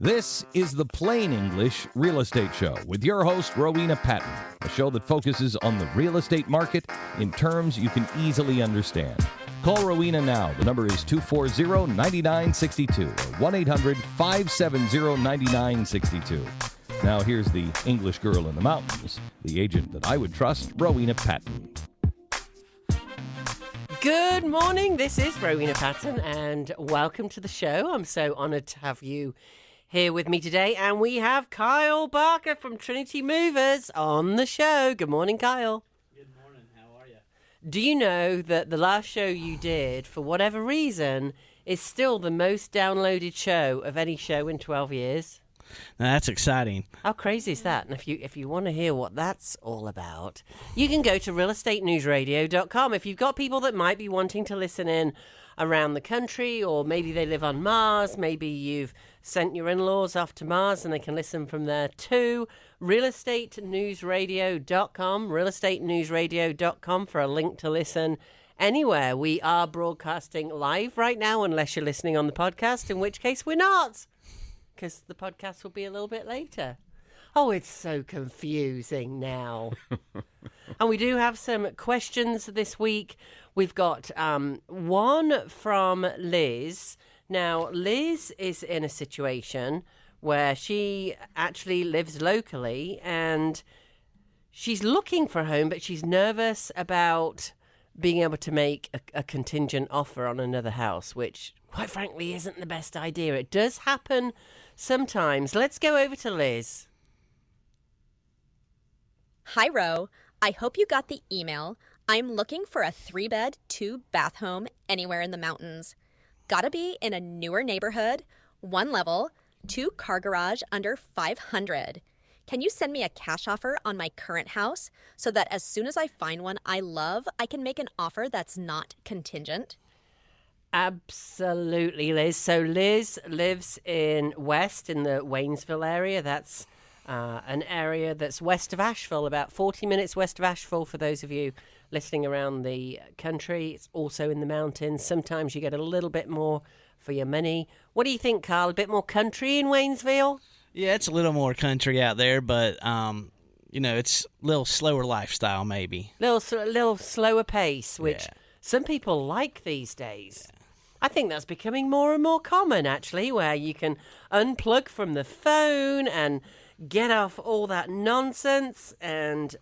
This is the Plain English Real Estate Show with your host, Rowena Patton, a show that focuses on the real estate market in terms you can easily understand. Call Rowena now. The number is 240-9962 or 1-800-570-9962. Now here's the English girl in the mountains, the agent that I would trust, Rowena Patton. Good morning. This is Rowena Patton, and welcome to the show. I'm so honored to have you here with me today, and we have Kyle Barker from Trinity Movers on the show. Good morning, Kyle. Good morning. How are you? Do you know that the last show you did, for whatever reason, is still the most downloaded show of any show in 12 years? Now, that's exciting. How crazy is that? And if you want to hear what that's all about, you can go to realestatenewsradio.com. If you've got people that might be wanting to listen in around the country, or maybe they live on Mars, maybe you've sent your in-laws off to Mars and they can listen from there too, realestatenewsradio.com, realestatenewsradio.com for a link to listen anywhere. We are broadcasting live right now, unless you're listening on the podcast, in which case we're not, because the podcast will be a little bit later. Oh, it's so confusing now. And we do have some questions this week. We've got one from Liz. Now, Liz is in a situation where she actually lives locally and she's looking for a home, but she's nervous about being able to make a contingent offer on another house, which, quite frankly, isn't the best idea. It does happen sometimes. Let's go over to Liz. Hi, Ro. I hope you got the email. I'm looking for a 3-bed, 2-bath home anywhere in the mountains. Gotta be in a newer neighborhood, 1 level, 2-car garage under $500. Can you send me a cash offer on my current house so that as soon as I find one I love, I can make an offer that's not contingent? Absolutely, Liz. So Liz lives in the Waynesville area. That's an area that's west of Asheville, about 40 minutes west of Asheville for those of you listening around the country. It's also in the mountains. Sometimes you get a little bit more for your money. What do you think, Carl? A bit more country in Waynesville? Yeah, it's a little more country out there, but, it's a little slower lifestyle maybe. Little slower pace, which Yeah. some people like these days. Yeah. I think that's becoming more and more common, actually, where you can unplug from the phone and get off all that nonsense. And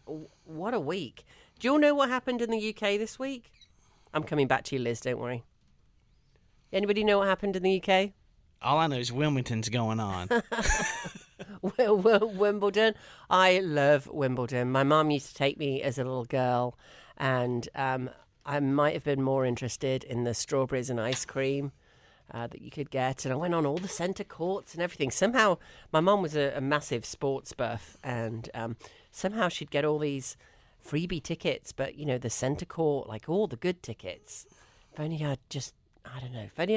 what a week. Do you all know what happened in the UK this week? I'm coming back to you, Liz, don't worry. Anybody know what happened in the UK? All I know is Wilmington's going on. Wimbledon. I love Wimbledon. My mum used to take me as a little girl, and I might have been more interested in the strawberries and ice cream that you could get. And I went on all the centre courts and everything. Somehow, my mum was a massive sports buff, and somehow she'd get all these freebie tickets, but, the centre court, like all the good tickets. If only I'd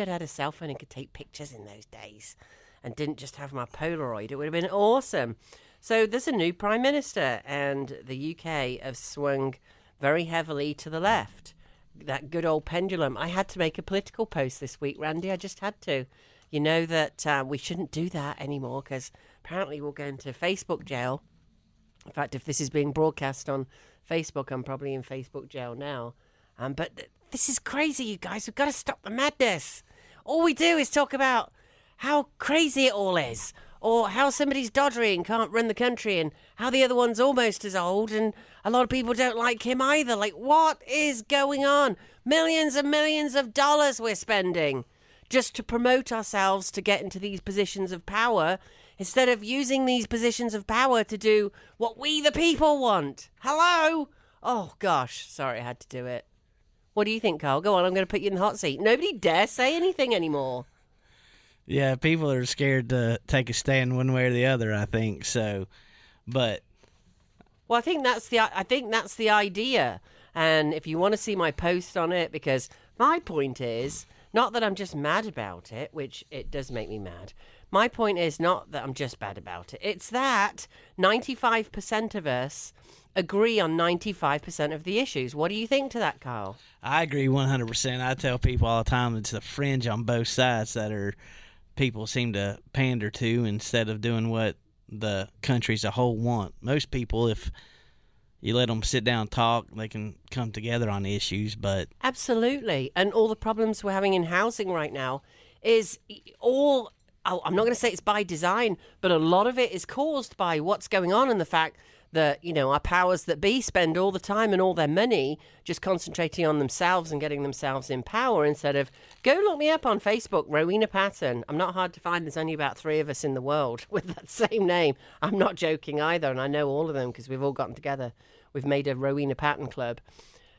had a cell phone and could take pictures in those days and didn't just have my Polaroid, it would have been awesome. So there's a new Prime Minister, and the UK have swung very heavily to the left. That good old pendulum. I had to make a political post this week, Randy. I just had to. You know that we shouldn't do that anymore because apparently we'll go into Facebook jail. In fact, if this is being broadcast on Facebook, I'm probably in Facebook jail now. But this is crazy, you guys. We've got to stop the madness. All we do is talk about how crazy it all is, or how somebody's doddery and can't run the country, and how the other one's almost as old, and a lot of people don't like him either. Like, what is going on? Millions and millions of dollars we're spending just to promote ourselves to get into these positions of power, instead of using these positions of power to do what we the people want. Hello? Oh, gosh. Sorry, I had to do it. What do you think, Carl? Go on, I'm going to put you in the hot seat. Nobody dare say anything anymore. Yeah, people are scared to take a stand one way or the other, I think. So, but well, I think that's the idea. And if you want to see my post on it, because my point is not that I'm just mad about it, which it does make me mad. My point is not that I'm just bad about it. It's that 95% of us agree on 95% of the issues. What do you think to that, Carl? I agree 100%. I tell people all the time it's the fringe on both sides that are people seem to pander to instead of doing what the country as a whole want. Most people, if you let them sit down and talk, they can come together on issues. But absolutely, and all the problems we're having in housing right now is all. I'm not going to say it's by design, but a lot of it is caused by what's going on and the fact that, our powers that be spend all the time and all their money just concentrating on themselves and getting themselves in power instead of, go look me up on Facebook, Rowena Patton. I'm not hard to find. There's only about 3 of us in the world with that same name. I'm not joking either, and I know all of them because we've all gotten together. We've made a Rowena Patton club.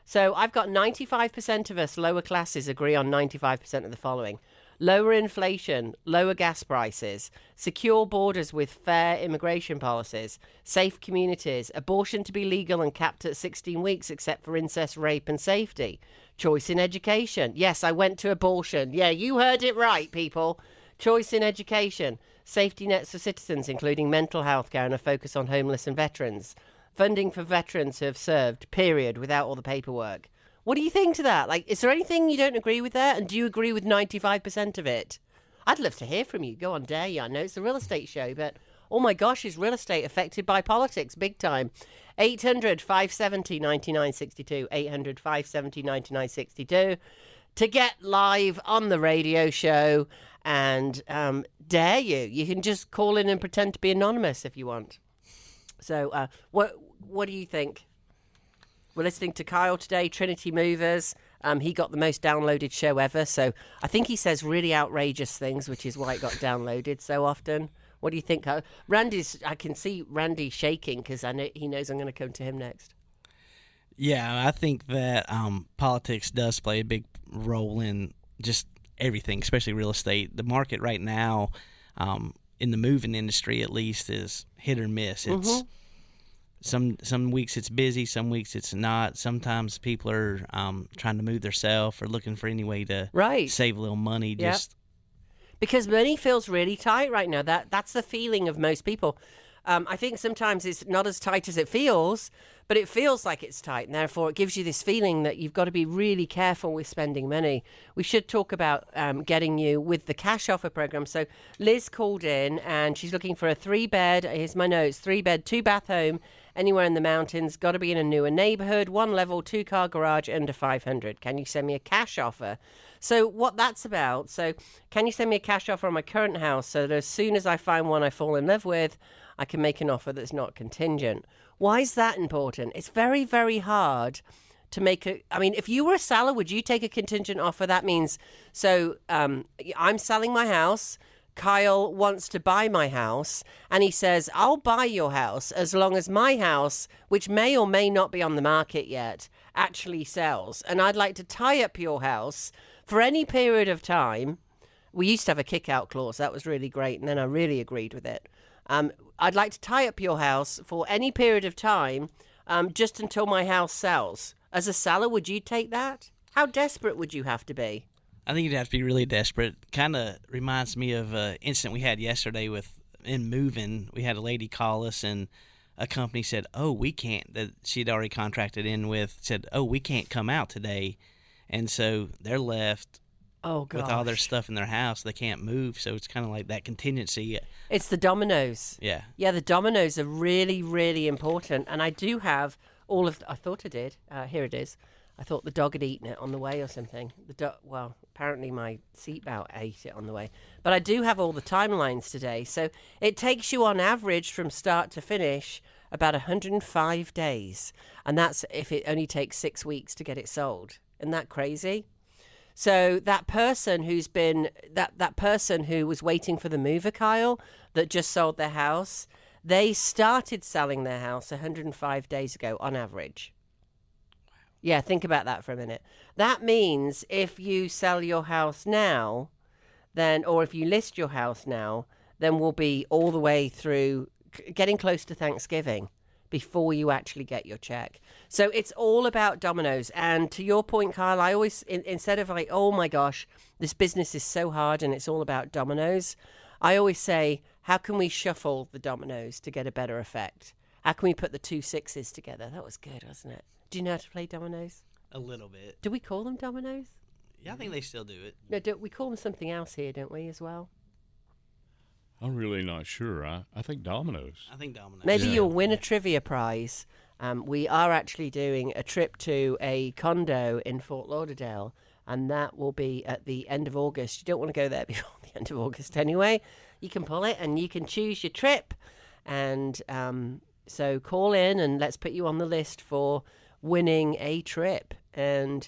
So I've got 95% of us lower classes agree on 95% of the following. Lower inflation, lower gas prices, secure borders with fair immigration policies, safe communities, abortion to be legal and capped at 16 weeks except for incest, rape and safety, choice in education. Yes, I went to abortion. Yeah, you heard it right, people. Choice in education, safety nets for citizens, including mental health care and a focus on homeless and veterans, funding for veterans who have served, period, without all the paperwork. What do you think to that? Like, is there anything you don't agree with there? And do you agree with 95% of it? I'd love to hear from you. Go on, dare you. I know it's a real estate show, but oh my gosh, is real estate affected by politics big time? 800-570-9962. 800-570-9962 to get live on the radio show and dare you. You can just call in and pretend to be anonymous if you want. So what do you think? We're listening to Kyle today, Trinity Movers. He got the most downloaded show ever. So I think he says really outrageous things, which is why it got downloaded so often. What do you think? I can see Randy shaking because I know he knows I'm going to come to him next. Yeah, I think that politics does play a big role in just everything, especially real estate. The market right now, in the moving industry at least, is hit or miss. It's some weeks it's busy, some weeks it's not. Sometimes people are trying to move themselves or looking for any way to save a little money. Just because money feels really tight right now. That's the feeling of most people. I think sometimes it's not as tight as it feels, but it feels like it's tight, and therefore it gives you this feeling that you've got to be really careful with spending money. We should talk about getting you with the cash offer program. So Liz called in, and she's looking for a 3-bed, here's my notes, 3-bed, 2-bath home, anywhere in the mountains, got to be in a newer neighborhood, 1 level, 2-car garage, under 500. Can you send me a cash offer? So what that's about, so can you send me a cash offer on my current house so that as soon as I find one I fall in love with, I can make an offer that's not contingent? Why is that important? It's very, very hard to make if you were a seller, would you take a contingent offer? That means, so I'm selling my house. Kyle wants to buy my house, and he says, I'll buy your house as long as my house, which may or may not be on the market yet, actually sells. And I'd like to tie up your house for any period of time. We used to have a kick-out clause. That was really great, and then I really agreed with it. I'd like to tie up your house for any period of time, just until my house sells. As a seller, would you take that? How desperate would you have to be? I think you'd have to be really desperate. Kind of reminds me of an incident we had yesterday in moving. We had a lady call us, and a company said, we can't, that she'd already contracted in with, said, we can't come out today. And so they're left with all their stuff in their house. They can't move, so it's kind of like that contingency. It's the dominoes. Yeah. Yeah, the dominoes are really, really important. And I do have all of, I thought I did. Here it is. I thought the dog had eaten it on the way or something. Apparently my seatbelt ate it on the way. But I do have all the timelines today. So it takes you on average from start to finish about 105 days. And that's if it only takes 6 weeks to get it sold. Isn't that crazy? So that person who's been, that person who was waiting for the mover, Kyle, that just sold their house, they started selling their house 105 days ago on average. Yeah, think about that for a minute. That means if you sell your house now, then, or if you list your house now, then we'll be all the way through getting close to Thanksgiving before you actually get your check. So it's all about dominoes. And to your point, Kyle, I always, instead of like, oh my gosh, this business is so hard and it's all about dominoes, I always say, how can we shuffle the dominoes to get a better effect? How can we put the 2 6s together? That was good, wasn't it? Do you know how to play dominoes? A little bit. Do we call them dominoes? Yeah, I think they still do it. No, we call them something else here, don't we, as well? I'm really not sure. I think Domino's. I think Domino's. Maybe Yeah. you'll win a trivia prize. We are actually doing a trip to a condo in Fort Lauderdale, and that will be at the end of August. You don't want to go there before the end of August anyway. You can pull it, and you can choose your trip. And so call in, and let's put you on the list for winning a trip. And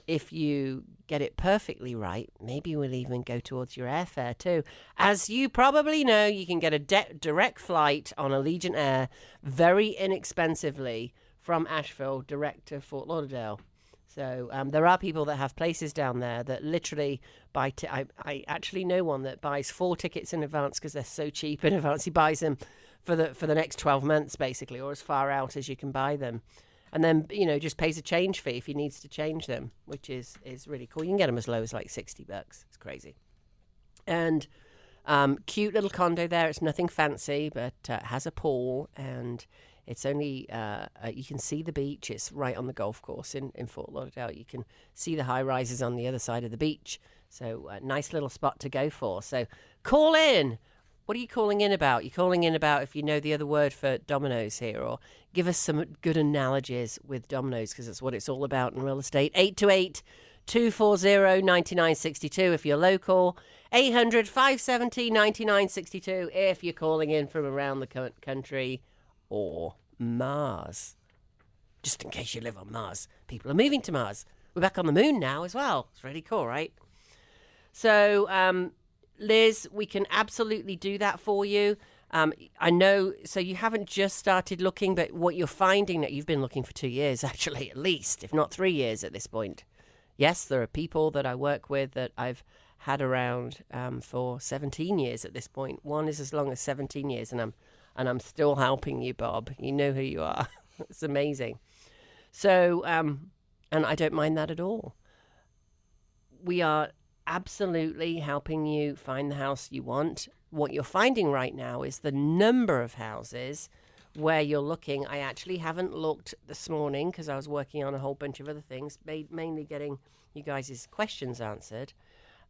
if you get it perfectly right, maybe we'll even go towards your airfare too. As you probably know, you can get a direct flight on Allegiant Air very inexpensively from Asheville direct to Fort Lauderdale. So there are people that have places down there that literally buy. I actually know one that buys 4 tickets in advance because they're so cheap in advance. He buys them for the next 12 months basically, or as far out as you can buy them. And then, just pays a change fee if he needs to change them, which is really cool. You can get them as low as like $60. It's crazy. And cute little condo there. It's nothing fancy, but has a pool, and it's only, you can see the beach. It's right on the golf course in Fort Lauderdale. You can see the high rises on the other side of the beach. So a nice little spot to go for. So call in. What are you calling in about? You're calling in about if you know the other word for Domino's here, or give us some good analogies with Domino's, because it's what it's all about in real estate. 828-240-9962 if you're local. 800-570-9962 if you're calling in from around the country or Mars. Just in case you live on Mars. People are moving to Mars. We're back on the moon now as well. It's really cool, right? So, Liz, we can absolutely do that for you. I know, so you haven't just started looking, but what you're finding that you've been looking for 2 years, actually, at least, if not 3 years at this point. Yes, there are people that I work with that I've had around for 17 years at this point. One is as long as 17 years, and I'm still helping you, Bob. You know who you are. It's amazing. So, and I don't mind that at all. We are absolutely helping you find the house you want. What you're finding right now is the number of houses where you're looking. I actually haven't looked this morning because I was working on a whole bunch of other things, mainly getting you guys' questions answered.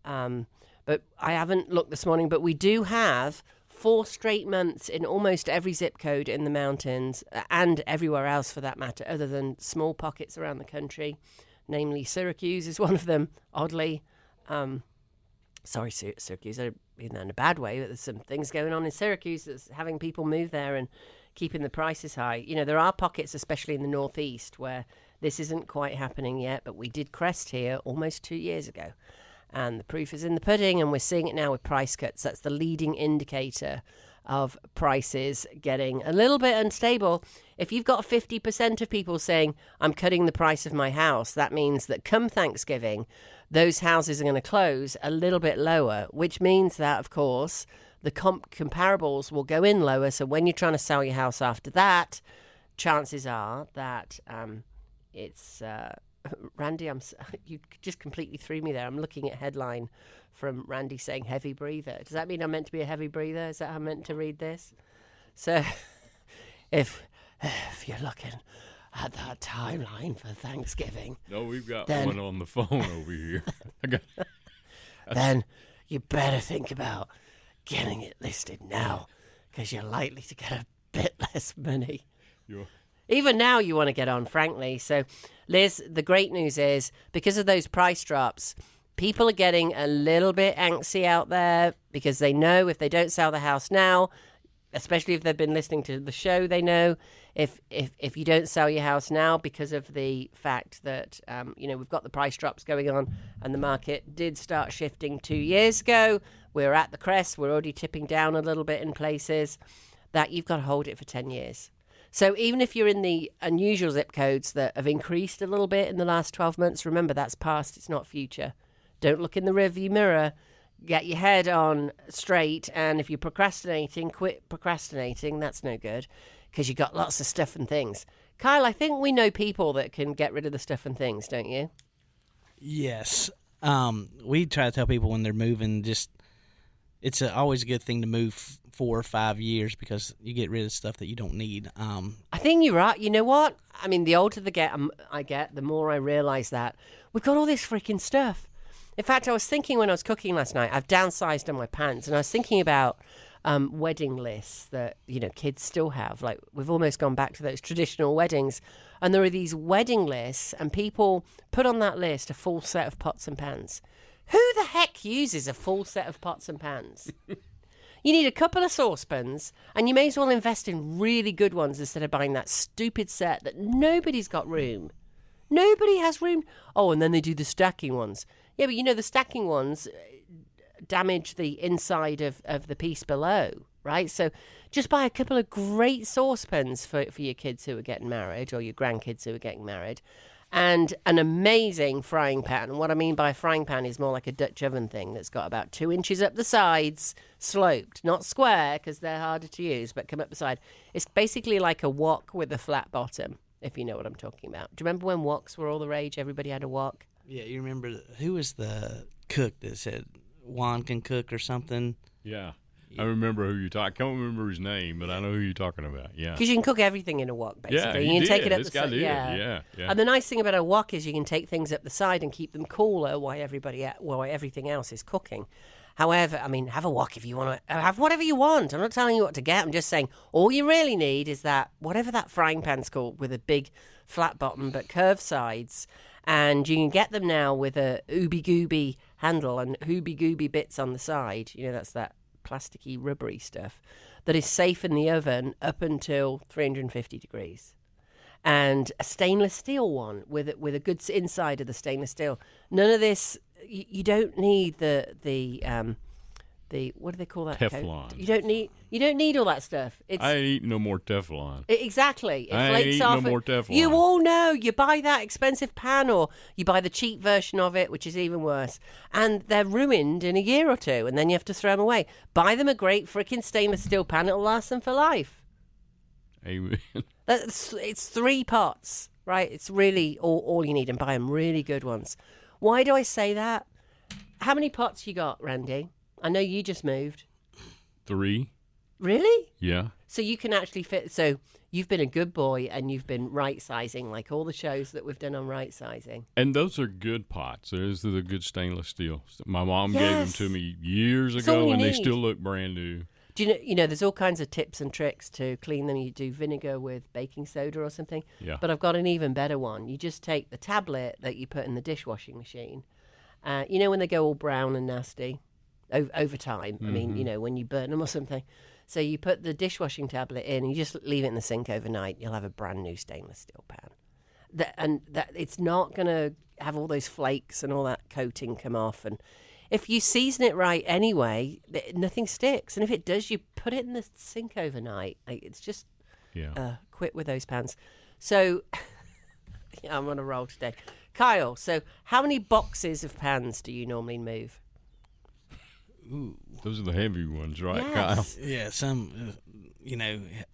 But I haven't looked this morning, but we do have 4 straight months in almost every zip code in the mountains and everywhere else for that matter, other than small pockets around the country. Namely, Syracuse is one of them, oddly. Sorry, Syracuse, I don't mean that in a bad way, but there's some things going on in Syracuse that's having people move there and keeping the prices high. There are pockets, especially in the Northeast, where this isn't quite happening yet, but we did crest here almost 2 years ago. And the proof is in the pudding, and we're seeing it now with price cuts. That's the leading indicator of prices getting a little bit unstable. If you've got 50% of people saying, I'm cutting the price of my house, that means that come Thanksgiving, those houses are going to close a little bit lower, which means that, of course, the comparables will go in lower. So when you're trying to sell your house after that, chances are that it's... Randy, you just completely threw me there. I'm looking at headline from Randy saying heavy breather. Does that mean I'm meant to be a heavy breather? Is that how I'm meant to read this? So if you're looking at that timeline for Thanksgiving... No, we've got one on the phone over here. Then you better think about getting it listed now, because you're likely to get a bit less money. Even now you want to get on, frankly. So, Liz, the great news is, because of those price drops, people are getting a little bit antsy out there because they know if they don't sell the house now, especially if they've been listening to the show, they know if you don't sell your house now because of the fact that, we've got the price drops going on and the market did start shifting 2 years ago. We're at the crest. We're already tipping down a little bit in places, that you've got to hold it for 10 years. So even if you're in the unusual zip codes that have increased a little bit in the last 12 months, remember that's past, it's not future. Don't look in the rearview mirror. Get your head on straight, and if you're procrastinating, quit procrastinating. That's no good, because you got lots of stuff and things. Kyle, I think we know people that can get rid of the stuff and things, don't you? Yes. We try to tell people when they're moving, it's always a good thing to move 4 or 5 years, because you get rid of stuff that you don't need. I think you're right. You know what? I mean, the older I get, the more I realize that we've got all this freaking stuff. In fact, I was thinking when I was cooking last night, I've downsized on my pants, and I was thinking about wedding lists that, kids still have. Like, we've almost gone back to those traditional weddings, and there are these wedding lists, and people put on that list a full set of pots and pans. Who the heck uses a full set of pots and pans? You need a couple of saucepans, and you may as well invest in really good ones instead of buying that stupid set that nobody's got room. Nobody has room. Oh, and then they do the stacking ones. Yeah, but the stacking ones damage the inside of the piece below, right? So just buy a couple of great saucepans for your kids who are getting married, or your grandkids who are getting married, and an amazing frying pan. And what I mean by a frying pan is more like a Dutch oven thing that's got about 2 inches up the sides, sloped, not square because they're harder to use, but come up the side. It's basically like a wok with a flat bottom, if you know what I'm talking about. Do you remember when woks were all the rage? Everybody had a wok. Yeah, you remember who was the cook that said Juan can cook or something? Yeah. I remember who you're talking. I can't remember his name, but I know who you're talking about. Yeah, because you can cook everything in a wok, basically. Yeah, you can take it up this the guy side. did. Yeah. Yeah. And the nice thing about a wok is you can take things up the side and keep them cooler while everything else is cooking. However, have a wok if you want to. Have whatever you want. I'm not telling you what to get. I'm just saying all you really need is that whatever that frying pan's called, with a big flat bottom but curved sides. And you can get them now with a ooby-gooby handle and ooby-gooby bits on the side. That's that plasticky, rubbery stuff that is safe in the oven up until 350 degrees. And a stainless steel one with a good inside of the stainless steel. None of this. You don't need the what do they call that? Teflon. You don't need all that stuff. I ain't eating no more Teflon. Exactly. It I ain't flakes eating off. no more Teflon. You all know. You buy that expensive pan, or you buy the cheap version of it, which is even worse. And they're ruined in a year or two, and then you have to throw them away. Buy them a great freaking stainless steel pan. It'll last them for life. Amen. It's 3 pots, right? It's really all you need, and buy them really good ones. Why do I say that? How many pots you got, Randy? I know you just moved. 3. Really? Yeah. So you can actually fit. So you've been a good boy and you've been right-sizing, like all the shows that we've done on right-sizing. And those are good pots. Those are the good stainless steel. My mom gave them to me years That's all ago, you and they need. still look brand new. Do there's all kinds of tips and tricks to clean them. You do vinegar with baking soda or something. Yeah. But I've got an even better one. You just take the tablet that you put in the dishwashing machine. When they go all brown and nasty over time. Mm-hmm. I mean, when you burn them or something. So you put the dishwashing tablet in and you just leave it in the sink overnight. You'll have a brand new stainless steel pan. And it's not going to have all those flakes and all that coating come off. And if you season it right anyway, nothing sticks. And if it does, you put it in the sink overnight. It's just quit with those pans. So I'm on a roll today. Kyle, so how many boxes of pans do you normally move? Ooh, those are the heavy ones, right, Yes. Kyle? Yeah, some,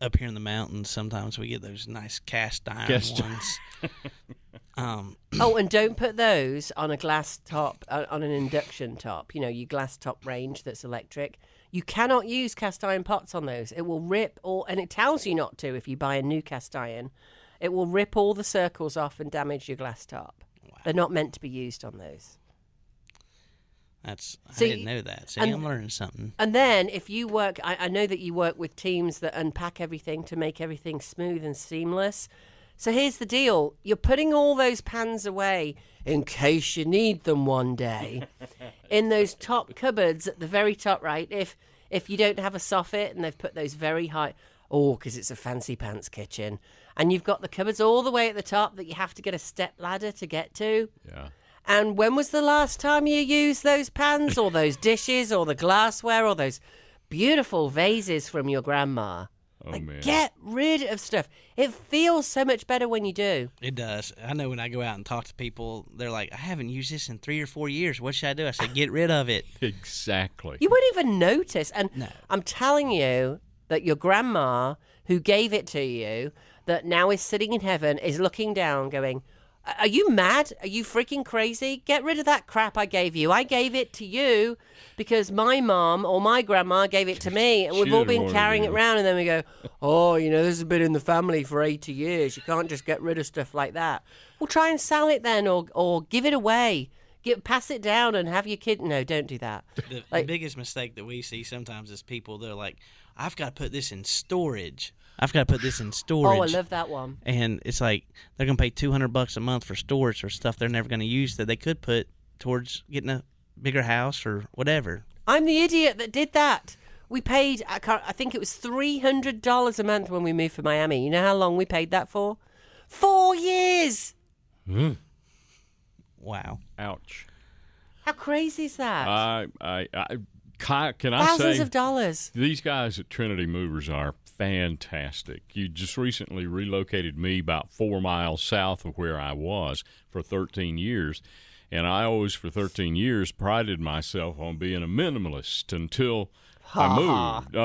up here in the mountains, sometimes we get those nice cast iron ones. And don't put those on a glass top, on an induction top. Your glass top range that's electric. You cannot use cast iron pots on those. It will rip and it tells you not to if you buy a new cast iron. It will rip all the circles off and damage your glass top. Wow. They're not meant to be used on those. I didn't know that. See, I'm learning something. And then if you work, I know that you work with teams that unpack everything to make everything smooth and seamless. So here's the deal. You're putting all those pans away in case you need them one day in those top cupboards at the very top, right? If you don't have a soffit and they've put those very high, because it's a fancy pants kitchen, and you've got the cupboards all the way at the top that you have to get a step ladder to get to. Yeah. And when was the last time you used those pans or those dishes or the glassware or those beautiful vases from your grandma? Oh, man. Get rid of stuff. It feels so much better when you do. It does. I know when I go out and talk to people, they're like, I haven't used this in 3 or 4 years. What should I do? I say, get rid of it. Exactly. You wouldn't even notice. And No. I'm telling you that your grandma, who gave it to you, that now is sitting in heaven, is looking down going, are you mad? Are you freaking crazy? Get rid of that crap I gave you. I gave it to you because my mom or my grandma gave it to me, and we've all been carrying it around, and then we go, this has been in the family for 80 years. You can't just get rid of stuff like that. Well, try and sell it then or give it away. pass it down and have your kid. No, don't do that. The biggest mistake that we see sometimes is people, they're like, I've got to put this in storage. Oh, I love that one. And it's like they're going to pay $200 a month for storage for stuff they're never going to use that they could put towards getting a bigger house or whatever. I'm the idiot that did that. We paid, I think it was $300 a month when we moved from Miami. You know how long we paid that for? 4 years. Wow. Ouch. How crazy is that? Can I Thousands say of dollars. These guys at Trinity Movers are fantastic. You just recently relocated me about 4 miles south of where I was for 13 years. And I always, for 13 years, prided myself on being a minimalist until I moved.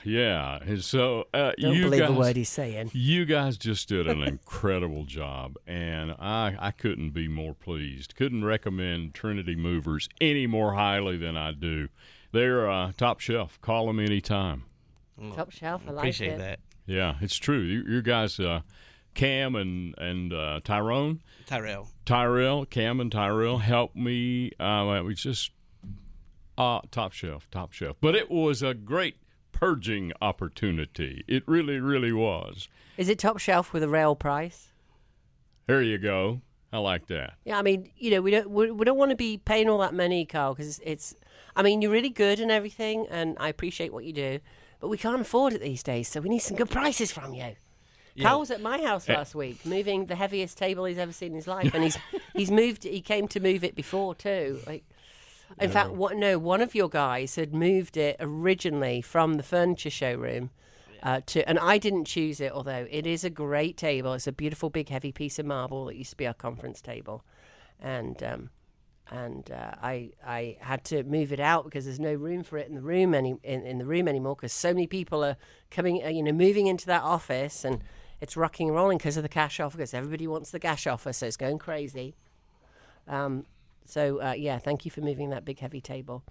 Yeah. And so Don't believe a word he's saying. You guys just did an incredible job, and I couldn't be more pleased. Couldn't recommend Trinity Movers any more highly than I do. They're top shelf. Call them anytime. Top shelf, I like Appreciate it. that. Yeah, it's true. You guys, Cam and Tyrell, Cam and Tyrell helped me. It was just top shelf. But it was a great purging opportunity. It really, really was. Is it top shelf with a rail price? There you go. I like that. Yeah, I mean, we don't want to be paying all that money, Carl, because it's. I mean, you're really good and everything, and I appreciate what you do, but we can't afford it these days, so we need some good prices from you. Yeah. Carl was at my house last week, moving the heaviest table he's ever seen in his life, and he's moved. He came to move it before too. In fact, one of your guys had moved it originally from the furniture showroom and I didn't choose it, although it is a great table. It's a beautiful, big, heavy piece of marble that used to be our conference table, and I had to move it out because there's no room for it in the room in the room anymore, because so many people are coming, moving into that office, and it's rocking and rolling because of the cash offer, because everybody wants the cash offer, so it's going crazy. Thank you for moving that big heavy table.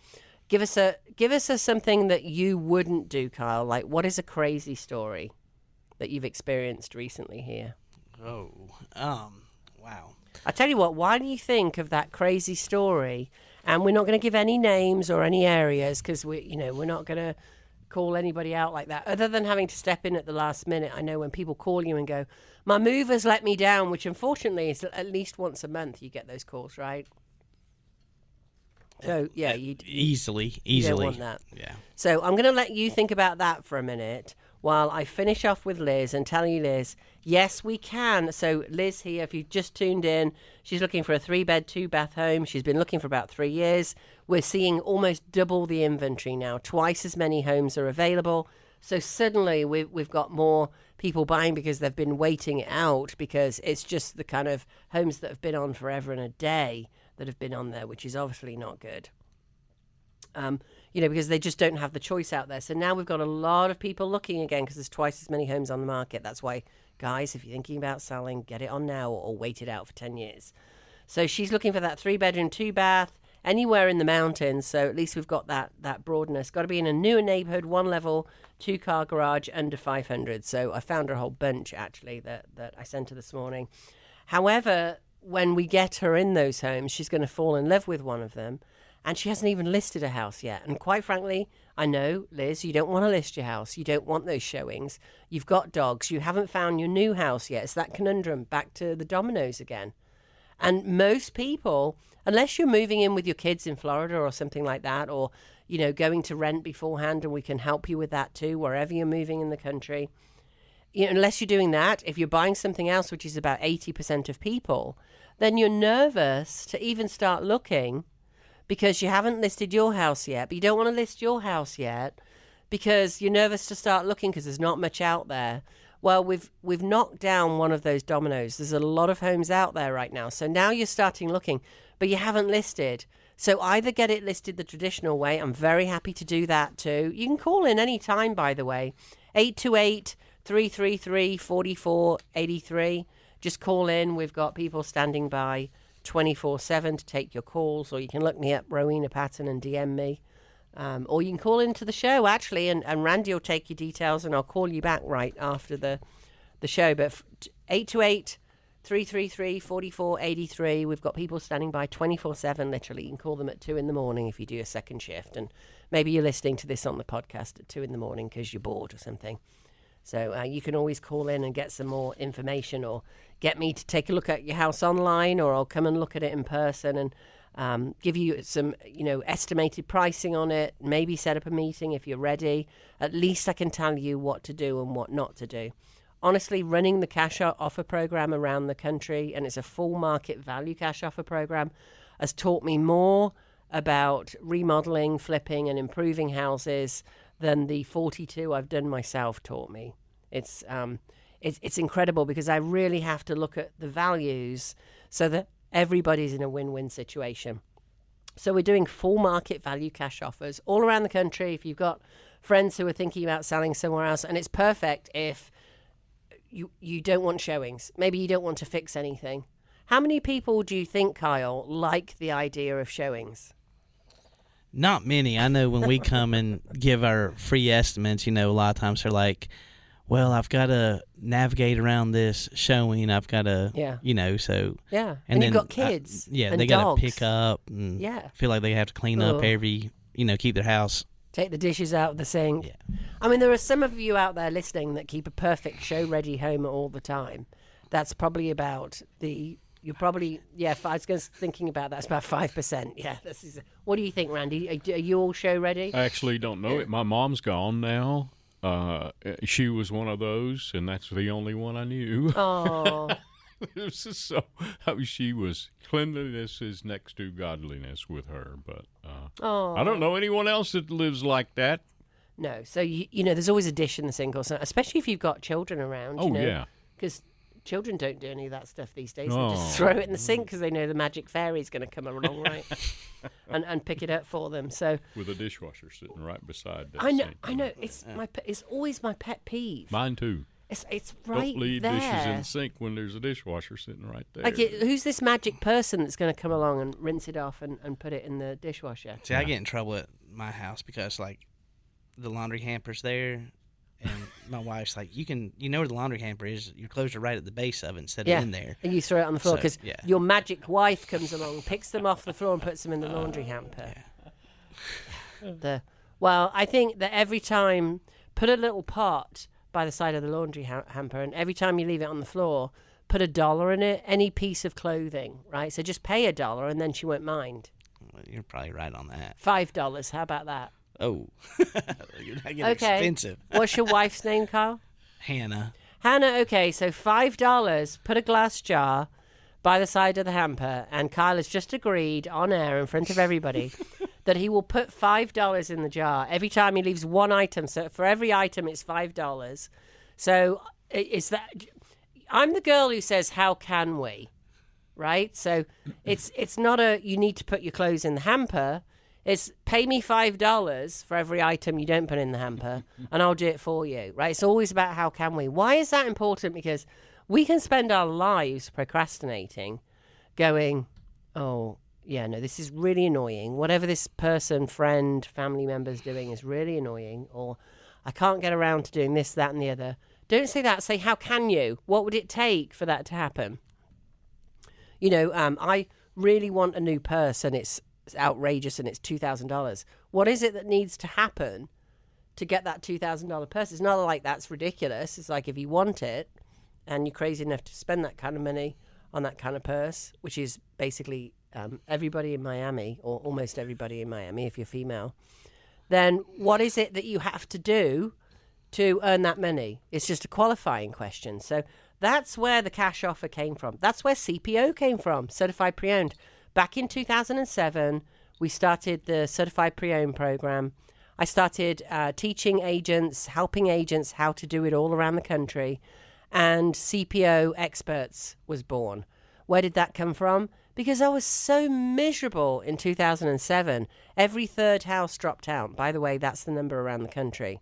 Give us a something that you wouldn't do, Kyle. Like, what is a crazy story that you've experienced recently here? Wow. I tell you what, why do you think of that crazy story? And we're not going to give any names or any areas, because we're not going to call anybody out like that, other than having to step in at the last minute. I know when people call you and go, my movers let me down, which unfortunately is at least once a month you get those calls, right? So, yeah, you easily don't want that. Yeah. So I'm going to let you think about that for a minute while I finish off with Liz and tell you, Liz, yes, we can. So Liz here, if you've just tuned in, she's looking for a 3-bed, 2-bath home. She's been looking for about 3 years. We're seeing almost double the inventory now. Twice as many homes are available. So suddenly we've got more people buying because they've been waiting it out, because it's just the kind of homes that have been on forever and a day that have been on there, which is obviously not good. Because they just don't have the choice out there. So now we've got a lot of people looking again because there's twice as many homes on the market. That's why, guys, if you're thinking about selling, get it on now or wait it out for 10 years. So she's looking for that 3-bedroom, 2-bath, anywhere in the mountains. So at least we've got that broadness. Got to be in a newer neighborhood, 1-level, 2-car garage, under 500. So I found her a whole bunch, actually, that I sent her this morning. However, when we get her in those homes, she's going to fall in love with one of them. And she hasn't even listed a house yet. And quite frankly, I know, Liz, you don't want to list your house. You don't want those showings. You've got dogs. You haven't found your new house yet. It's that conundrum, back to the dominoes again. And most people, unless you're moving in with your kids in Florida or something like that, or, going to rent beforehand, and we can help you with that too, wherever you're moving in the country. Unless you're doing that, if you're buying something else, which is about 80% of people, then you're nervous to even start looking because you haven't listed your house yet. But you don't want to list your house yet because you're nervous to start looking because there's not much out there. Well, we've knocked down one of those dominoes. There's a lot of homes out there right now. So now you're starting looking, but you haven't listed. So either get it listed the traditional way. I'm very happy to do that too. You can call in any time, by the way. 828-333-4483. Just call in. We've got people standing by 24/7 to take your calls, or you can look me up, Rowena Patton, and DM me. Or you can call into the show, actually, and Randy will take your details, and I'll call you back right after the show. But 333-4483. We've got people standing by 24/7, literally. You can call them at 2 in the morning if you do a second shift. And maybe you're listening to this on the podcast at 2 in the morning because you're bored or something. So you can always call in and get some more information, or get me to take a look at your house online, or I'll come and look at it in person and give you some, estimated pricing on it, maybe set up a meeting if you're ready. At least I can tell you what to do and what not to do. Honestly, running the cash offer program around the country, and it's a full market value cash offer program, has taught me more about remodeling, flipping, and improving houses than the 42 I've done myself taught me. It's incredible, because I really have to look at the values so that everybody's in a win-win situation. So we're doing full market value cash offers all around the country. If you've got friends who are thinking about selling somewhere else, and it's perfect if you don't want showings. Maybe you don't want to fix anything. How many people do you think, Kyle, like the idea of showings? Not many. I know when we come and give our free estimates, a lot of times they're like, well, I've got to navigate around this showing. I've got to, so. Yeah, and you've got kids. They got to pick up and feel like they have to clean up every, keep their house. Take the dishes out of the sink. Yeah. I mean, there are some of you out there listening that keep a perfect show-ready home all the time. That's probably about you're probably, I was thinking about that. It's about 5%. Yeah. What do you think, Randy? Are you all show-ready? I actually don't know it. My mom's gone now. She was one of those, and that's the only one I knew. Oh. She was, cleanliness is next to godliness with her, but I don't know anyone else that lives like that. No, so there's always a dish in the sink, or something, especially if you've got children around. Yeah, because children don't do any of that stuff these days. They just throw it in the sink because they know the magic fairy's going to come along, right, and pick it up for them. So with a dishwasher sitting right beside that sink. Sink. I know. It's always my pet peeve. Mine too. It's right Don't leave there. dishes in the sink when there's a dishwasher sitting right there. Like, who's this magic person that's going to come along and rinse it off and put it in the dishwasher? See, I get in trouble at my house because, like, the laundry hamper's there, and my wife's like, you know where the laundry hamper is. Your clothes are right at the base of it instead of in there. And you throw it on the floor because your magic wife comes along, picks them off the floor and puts them in the laundry hamper. Yeah. Well, I think that every time, put a little pot by the side of the laundry hamper, and every time you leave it on the floor, put $1 in it, any piece of clothing, right? So just pay $1 and then she won't mind. Well, you're probably right on that. $5, how about that? Oh, you're not getting expensive. What's your wife's name, Carl? Hannah, okay, so $5, put a glass jar by the side of the hamper, and Kyle has just agreed on air in front of everybody that he will put $5 in the jar every time he leaves one item. So for every item, it's $5. So it's that. I'm the girl who says, "How can we?" Right? So it's not you need to put your clothes in the hamper. It's pay me $5 for every item you don't put in the hamper, and I'll do it for you. Right? It's always about how can we. Why is that important? Because we can spend our lives procrastinating, going, oh, yeah, no, this is really annoying. Whatever this person, friend, family member's doing is really annoying. Or I can't get around to doing this, that, and the other. Don't say that. Say, how can you? What would it take for that to happen? I really want a new purse, and it's outrageous, and it's $2,000. What is it that needs to happen to get that $2,000 purse? It's not like that's ridiculous. It's like if you want it, and you're crazy enough to spend that kind of money on that kind of purse, which is basically everybody in Miami, or almost everybody in Miami if you're female, then what is it that you have to do to earn that money? It's just a qualifying question. So that's where the cash offer came from. That's where CPO came from, Certified Pre-Owned. Back in 2007, we started the Certified Pre-Owned program. I started teaching agents, helping agents how to do it all around the country. And CPO Experts was born. Where did that come from? Because I was so miserable in 2007. Every third house dropped out. By the way, that's the number around the country.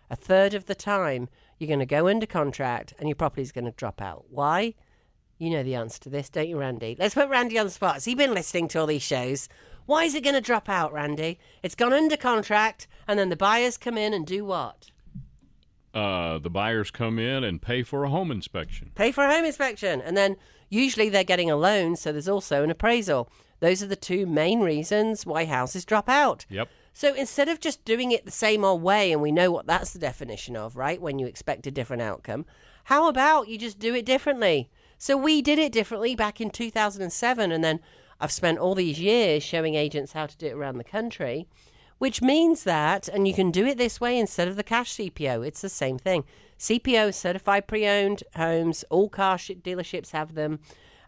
A third of the time, you're going to go under contract and your property's going to drop out. Why? You know the answer to this, don't you, Randy? Let's put Randy on the spot. Has he been listening to all these shows? Why is it going to drop out, Randy? It's gone under contract, and then the buyers come in and do what? the buyers come in and pay for a home inspection. Pay for a home inspection. And then usually they're getting a loan, so there's also an appraisal. Those are the two main reasons why houses drop out. Yep. So instead of just doing it the same old way, and we know what that's the definition of, right, when you expect a different outcome, how about you just do it differently? So we did it differently back in 2007, and then I've spent all these years showing agents how to do it around the country, which means that, and you can do it this way instead of the cash CPO, it's the same thing. CPO, certified pre-owned homes, all car dealerships have them.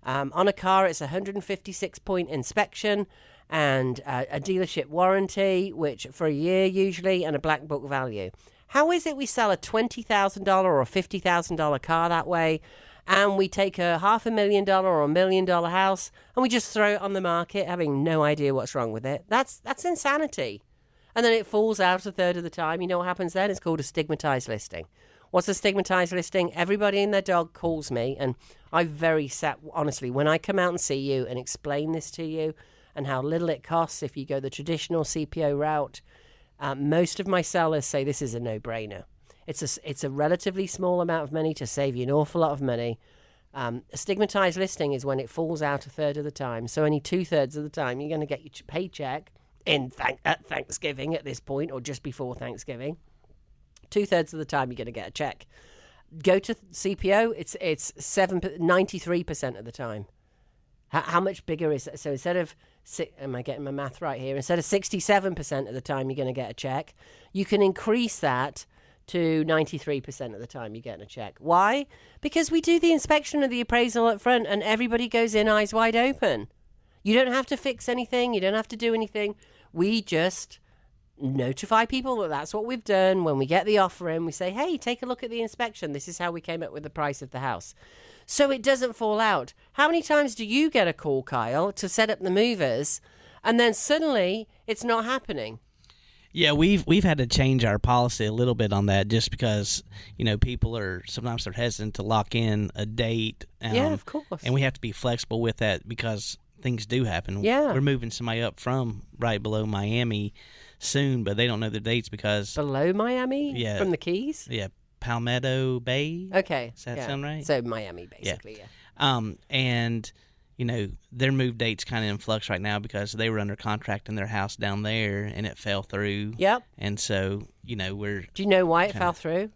On a car, it's a 156-point inspection and a dealership warranty, which for a year usually, and a black book value. How is it we sell a $20,000 or a $50,000 car that way, and we take a $500,000 or $1 million house and we just throw it on the market having no idea what's wrong with it? That's insanity. And then it falls out a third of the time. You know what happens then? It's called a stigmatized listing. What's a stigmatized listing? Everybody and their dog calls me, and honestly, when I come out and see you and explain this to you and how little it costs if you go the traditional CPO route, most of my sellers say this is a no-brainer. It's a relatively small amount of money to save you an awful lot of money. A stigmatized listing is when it falls out a third of the time. So only 2/3 of the time you're going to get your paycheck at Thanksgiving at this point, or just before Thanksgiving. 2/3 of the time you're going to get a check. Go to CPO, it's 93% of the time. How much bigger is it? So instead of, am I getting my math right here? Instead of 67% of the time you're going to get a check, you can increase that to 93% of the time you're getting a check. Why? Because we do the inspection of the appraisal up front and everybody goes in eyes wide open. You don't have to fix anything. You don't have to do anything. We just notify people that that's what we've done. When we get the offer in, we say, hey, take a look at the inspection. This is how we came up with the price of the house. So it doesn't fall out. How many times do you get a call, Kyle, to set up the movers, and then suddenly it's not happening? Yeah, we've had to change our policy a little bit on that, just because people are sometimes they're hesitant to lock in a date. Yeah, of course. And we have to be flexible with that because things do happen. Yeah, we're moving somebody up from right below Miami soon, but they don't know the dates because below Miami. Yeah, from the Keys. Yeah, Palmetto Bay. Okay, does that sound right? So Miami, basically. Yeah. And their move date's kind of in flux right now because they were under contract in their house down there and it fell through. Yep. And so, we're... Do you know why it fell through?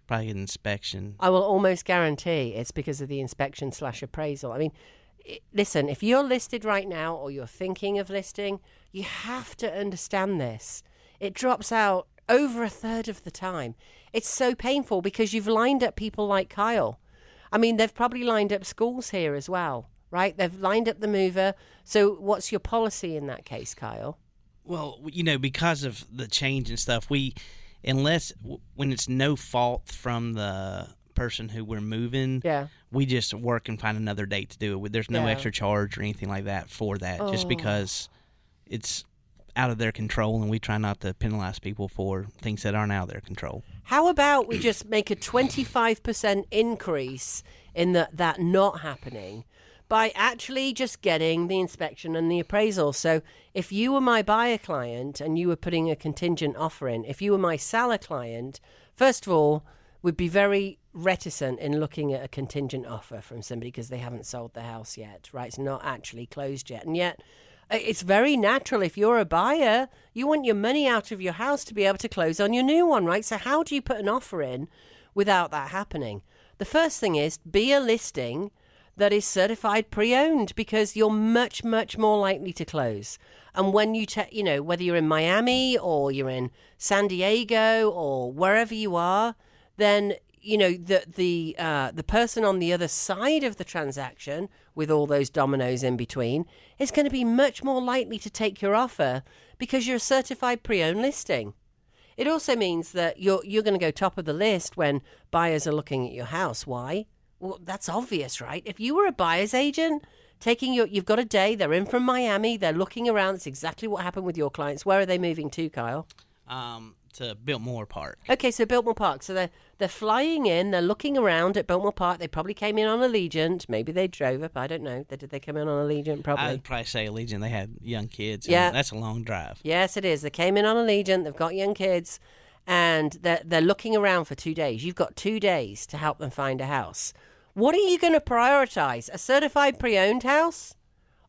Probably an inspection. I will almost guarantee it's because of the inspection/appraisal. I mean, listen, if you're listed right now or you're thinking of listing, you have to understand this. It drops out over a third of the time. It's so painful because you've lined up people like Kyle. I mean, they've probably lined up schools here as well, right? They've lined up the mover. So what's your policy in that case, Kyle? Well, because of the change and stuff, when it's no fault from the person who we're moving, we just work and find another date to do it. There's no extra charge or anything like that for that, just because it's out of their control, and we try not to penalize people for things that aren't out of their control. How about we just make a 25% increase in that not happening by actually just getting the inspection and the appraisal? So if you were my buyer client and you were putting a contingent offer in, if you were my seller client, first of all, we'd be very reticent in looking at a contingent offer from somebody because they haven't sold the house yet, right? It's not actually closed yet. And yet it's very natural. If you're a buyer, you want your money out of your house to be able to close on your new one, right? So how do you put an offer in without that happening? The first thing is be a listing that is certified pre-owned, because you're much, much more likely to close. And when you whether you're in Miami or you're in San Diego or wherever you are, then the person on the other side of the transaction, with all those dominoes in between, is going to be much more likely to take your offer because you're a certified pre-owned listing. It also means that you're going to go top of the list when buyers are looking at your house. Why? Well, that's obvious, right? If you were a buyer's agent you've got a day, they're in from Miami, they're looking around. It's exactly what happened with your clients. Where are they moving to, Kyle? To Biltmore Park. Okay, so Biltmore Park. So they're flying in, they're looking around at Biltmore Park. They probably came in on Allegiant. Maybe they drove up. I don't know. Did they come in on Allegiant? Probably. I'd probably say Allegiant. They had young kids. Yeah. That's a long drive. Yes, it is. They came in on Allegiant. They've got young kids. and they're looking around for 2 days. You've got 2 days to help them find a house. What are you going to prioritize? A certified pre-owned house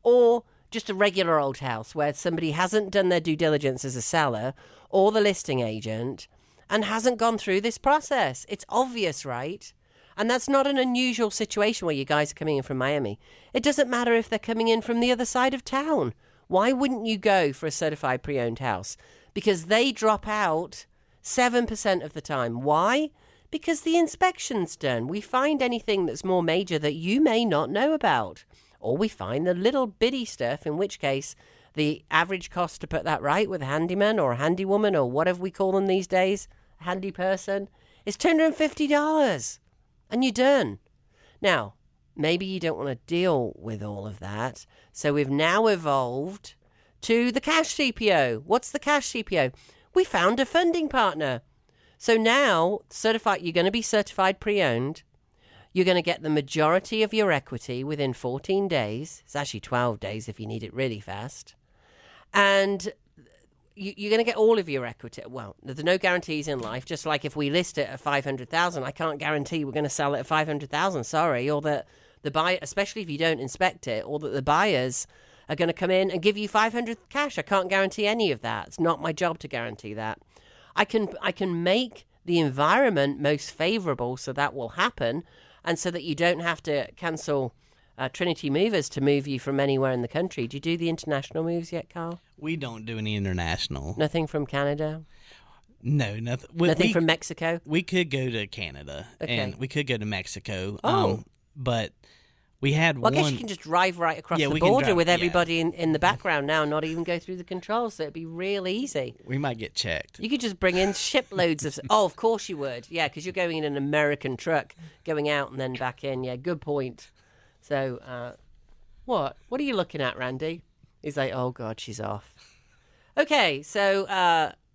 or just a regular old house where somebody hasn't done their due diligence as a seller or the listing agent and hasn't gone through this process? It's obvious, right? And that's not an unusual situation where you guys are coming in from Miami. It doesn't matter if they're coming in from the other side of town. Why wouldn't you go for a certified pre-owned house? Because they drop out 7% of the time. Why? Because the inspection's done. We find anything that's more major that you may not know about. Or we find the little bitty stuff, in which case the average cost to put that right with a handyman or a handywoman or whatever we call them these days, a handy person, is $250. And you're done. Now, maybe you don't want to deal with all of that. So we've now evolved to the cash CPO. What's the cash CPO? We found a funding partner. So now, you're going to be certified pre-owned. You're going to get the majority of your equity within 14 days. It's actually 12 days if you need it really fast. And you're going to get all of your equity. Well, there's no guarantees in life. Just like if we list it at 500,000, I can't guarantee we're going to sell it at 500,000. Sorry, or that the buyer, especially if you don't inspect it, or that the buyers are going to come in and give you 500 cash. I can't guarantee any of that. It's not my job to guarantee that. I can make the environment most favorable so that will happen, and so that you don't have to cancel Trinity movers to move you from anywhere in the country. Do you do the international moves yet, Carl? We don't do any international. Nothing from Canada? No, nothing. Nothing from Mexico? We could go to Canada, Okay. and we could go to Mexico. Oh. But we had Well, one. I guess you can just drive right across Yeah, the we can border drive- with yeah. everybody in the background now, not even go through the controls, so it'd be real easy. We might get checked. You could just bring in shiploads of... Oh, of course you would. Yeah, because you're going in an American truck, going out and then back in. Yeah, good point. So, what? What are you looking at, Randy? He's like, oh, God, she's off. Okay, so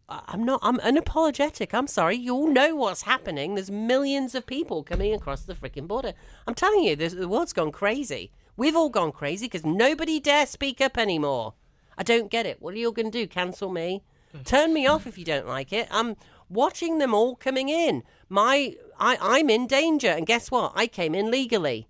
I'm unapologetic. I'm sorry. You all know what's happening. There's millions of people coming across the freaking border. I'm telling you, the world's gone crazy. We've all gone crazy because nobody dare speak up anymore. I don't get it. What are you all going to do? Cancel me? Turn me off if you don't like it. I'm watching them all coming in. I'm in danger. And guess what? I came in legally.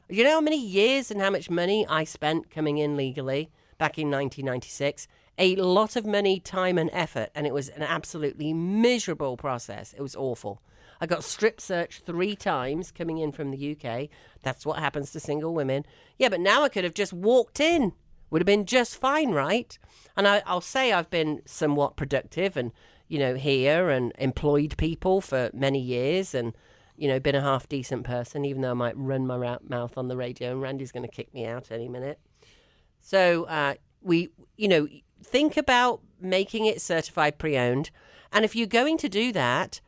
You know how many years and how much money I spent coming in legally back in 1996? A lot of money, time, and effort, and it was an absolutely miserable process. It was awful. I got strip searched 3 times coming in from the UK. That's what happens to single women. Yeah, but now I could have just walked in. Would have been just fine, right? And I'll say I've been somewhat productive and, here and employed people for many years and, been a half-decent person, even though I might run my mouth on the radio and Randy's going to kick me out any minute. So think about making it certified pre-owned. And if you're going to do that,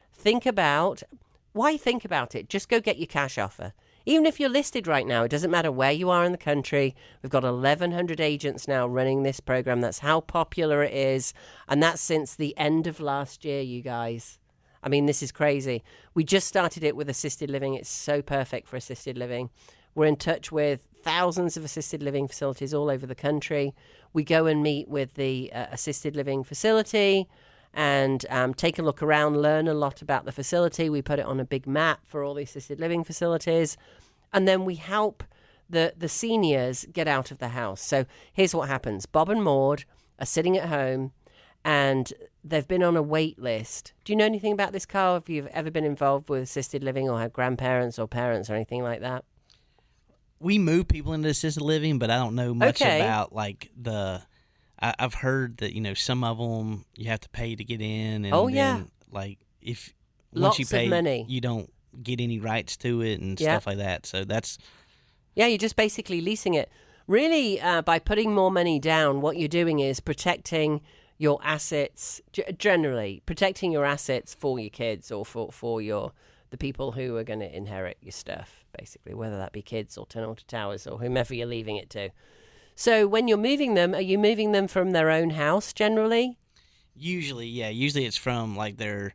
why think about it? Just go get your cash offer. Even if you're listed right now, it doesn't matter where you are in the country. We've got 1,100 agents now running this program. That's how popular it is. And that's since the end of last year, you guys. I mean, this is crazy. We just started it with assisted living. It's so perfect for assisted living. We're in touch with thousands of assisted living facilities all over the country. We go and meet with the assisted living facility and take a look around, learn a lot about the facility. We put it on a big map for all the assisted living facilities. And then we help the seniors get out of the house. So here's what happens. Bob and Maud are sitting at home and they've been on a wait list. Do you know anything about this, Carl? Have you ever been involved with assisted living or had grandparents or parents or anything like that? We move people into assisted living, but I don't know much about I've heard that some of them you have to pay to get in, and then, if once you pay, of money. You don't get any rights to it and stuff like that. So that's you're just basically leasing it. Really, by putting more money down, what you're doing is protecting your assets. Generally, protecting your assets for your kids or for the people who are going to inherit your stuff. Basically, whether that be kids or Tunnel to Towers or whomever you're leaving it to. So when you're moving them, are you moving them from their own house generally? Usually, yeah. Usually it's from their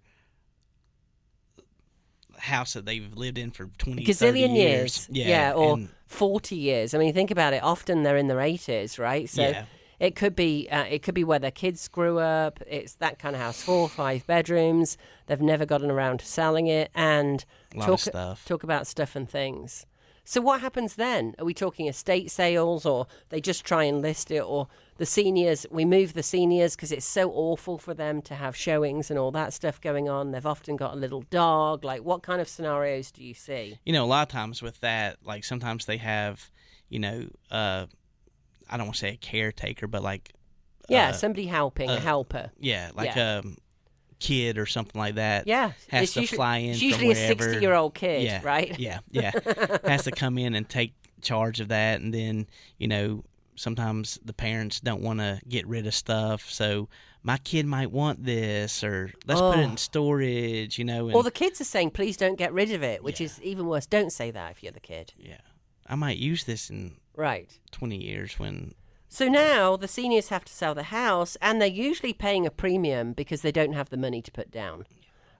house that they've lived in for 20, gazillion 30 years. Yeah, or 40 years. I mean, think about it. Often they're in their 80s, right? So It could be where their kids grew up. It's that kind of house, 4 or 5 bedrooms. They've never gotten around to selling it, and A lot of stuff. talk about stuff and things. So what happens then? Are we talking estate sales, or they just try and list it, or the seniors, we move the seniors because it's so awful for them to have showings and all that stuff going on. They've often got a little dog. Like, what kind of scenarios do you see? A lot of times with that, like sometimes they have, I don't want to say a caretaker, but like somebody helping, a helper. Yeah, like a kid or something like that. Yeah, has to fly in. It's usually from a wherever. 60-year-old kid, Yeah, right? Yeah, has to come in and take charge of that, and then sometimes the parents don't want to get rid of stuff, so my kid might want this, or let's put it in storage, And, or the kids are saying, please don't get rid of it, which is even worse. Don't say that if you're the kid. Yeah, I might use this in 20 years when. So now the seniors have to sell the house, and they're usually paying a premium because they don't have the money to put down,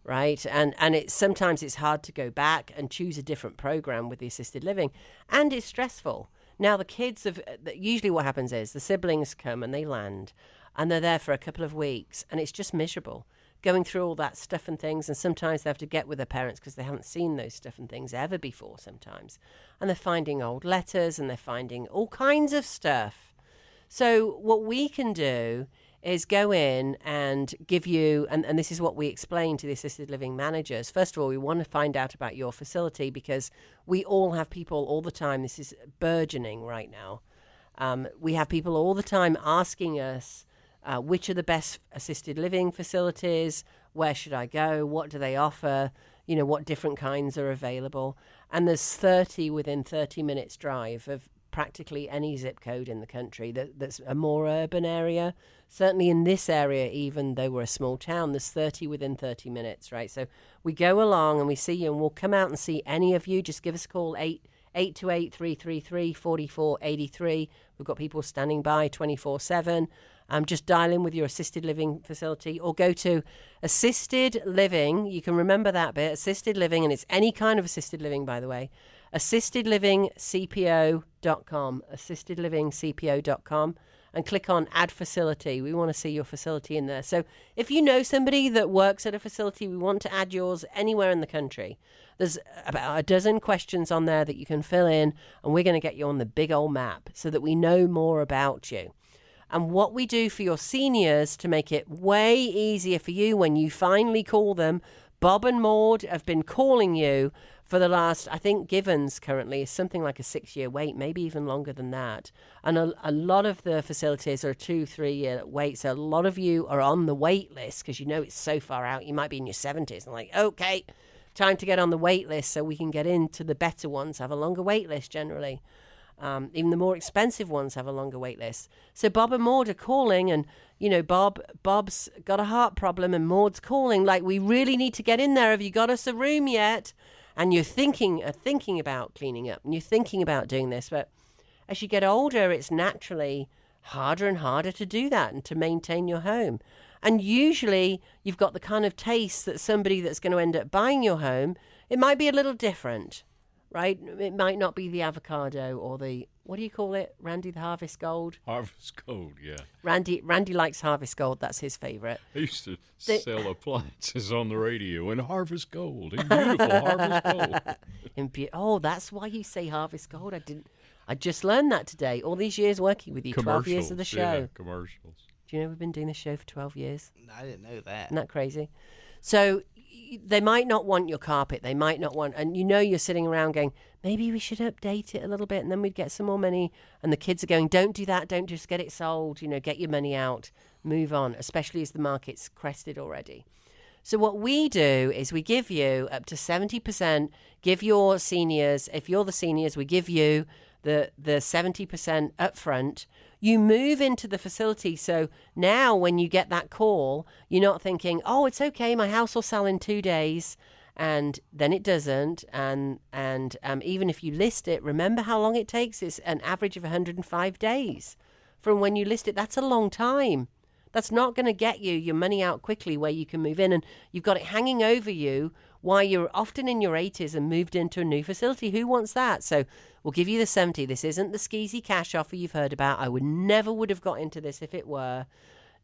right? And sometimes it's hard to go back and choose a different program with the assisted living, and it's stressful. Now the kids usually what happens is the siblings come and they land, and they're there for a couple of weeks, and it's just miserable going through all that stuff and things. And sometimes they have to get with their parents because they haven't seen those stuff and things ever before sometimes, and they're finding old letters and they're finding all kinds of stuff. So what we can do is go in and give you, and this is what we explain to the assisted living managers. First of all, we want to find out about your facility because we all have people all the time. This is burgeoning right now. We have people all the time asking us, which are the best assisted living facilities? Where should I go? What do they offer? What different kinds are available? And there's 30 within 30 minutes drive of practically any zip code in the country that's a more urban area. Certainly in this area, even though we're a small town, there's 30 within 30 minutes, right? So we go along and we see you, and we'll come out and see any of you. Just give us a call, 828-333-4483. We've got people standing by 24/7. Just dial in with your assisted living facility, or go to assisted living. You can remember that bit, assisted living, and it's any kind of assisted living, by the way. assistedlivingcpo.com, assistedlivingcpo.com, and click on add facility. We want to see your facility in there. So if you know somebody that works at a facility, we want to add yours anywhere in the country. There's about a dozen questions on there that you can fill in, and we're going to get you on the big old map so that we know more about you. And what we do for your seniors to make it way easier for you when you finally call them, Bob and Maud have been calling you for the last, I think Givens currently is something like a 6-year wait, maybe even longer than that. And a lot of the facilities are 2-3 year wait. So a lot of you are on the wait list because it's so far out. You might be in your 70s and like, okay, time to get on the wait list so we can get into the better ones, have a longer wait list generally. Even the more expensive ones have a longer wait list. So Bob and Maud are calling, and Bob's got a heart problem, and Maud's calling like, we really need to get in there. Have you got us a room yet? And you're thinking about cleaning up, and you're thinking about doing this, but as you get older, it's naturally harder and harder to do that and to maintain your home. And usually you've got the kind of taste that somebody that's going to end up buying your home, it might be a little different. Right? It might not be the avocado or the, what do you call it, Randy, the Harvest Gold? Harvest Gold, yeah. Randy likes Harvest Gold. That's his favorite. I used to sell appliances on the radio, and Harvest Gold, and beautiful Harvest Gold. Oh, that's why you say Harvest Gold. I just learned that today. All these years working with you, 12 years of the show. Yeah, commercials. Do you know we've been doing this show for 12 years? I didn't know that. Isn't that crazy? So they might not want your carpet. They might not want, and you're sitting around going, maybe we should update it a little bit and then we'd get some more money. And the kids are going, don't do that. Don't just get it sold. Get your money out, move on, especially as the market's crested already. So what we do is we give you up to 70%, give your seniors, if you're the seniors, we give you the 70% upfront. You move into the facility. So now when you get that call, you're not thinking, oh, it's okay, my house will sell in 2 days. And then it doesn't. And even if you list it, remember how long it takes? It's an average of 105 days from when you list it. That's a long time. That's not going to get you your money out quickly where you can move in. And you've got it hanging over you while you're often in your 80s and moved into a new facility. Who wants that? So we'll give you the 70. This isn't the skeezy cash offer you've heard about. I never would have got into this if it were.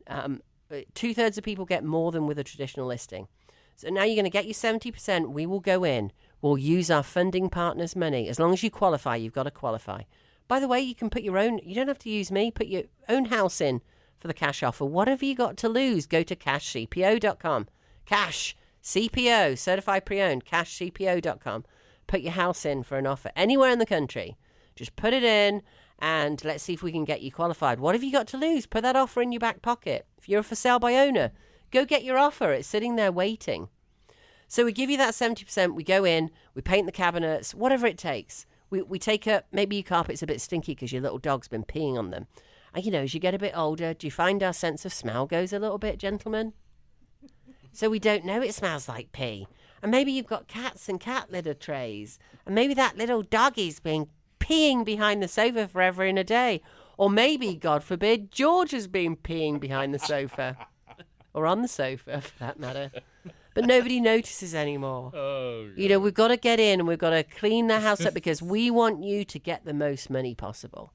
2/3 of people get more than with a traditional listing. So now you're going to get your 70%. We will go in. We'll use our funding partner's money. As long as you qualify, you've got to qualify. By the way, you can put your own, you don't have to use me, put your own house in for the cash offer. What have you got to lose? Go to cashcpo.com. Cash, CPO, certified pre-owned, cashcpo.com. Put your house in for an offer anywhere in the country. Just put it in and let's see if we can get you qualified. What have you got to lose? Put that offer in your back pocket. If you're a for sale by owner, go get your offer. It's sitting there waiting. So we give you that 70%. We go in, we paint the cabinets, whatever it takes. We take up, maybe your carpet's a bit stinky because your little dog's been peeing on them. And, as you get a bit older, do you find our sense of smell goes a little bit, gentlemen? So we don't know it smells like pee. And maybe you've got cats and cat litter trays. And maybe that little doggy's been peeing behind the sofa forever in a day. Or maybe, God forbid, George has been peeing behind the sofa. Or on the sofa, for that matter. But nobody notices anymore. Oh, we've got to get in and we've got to clean the house up because we want you to get the most money possible.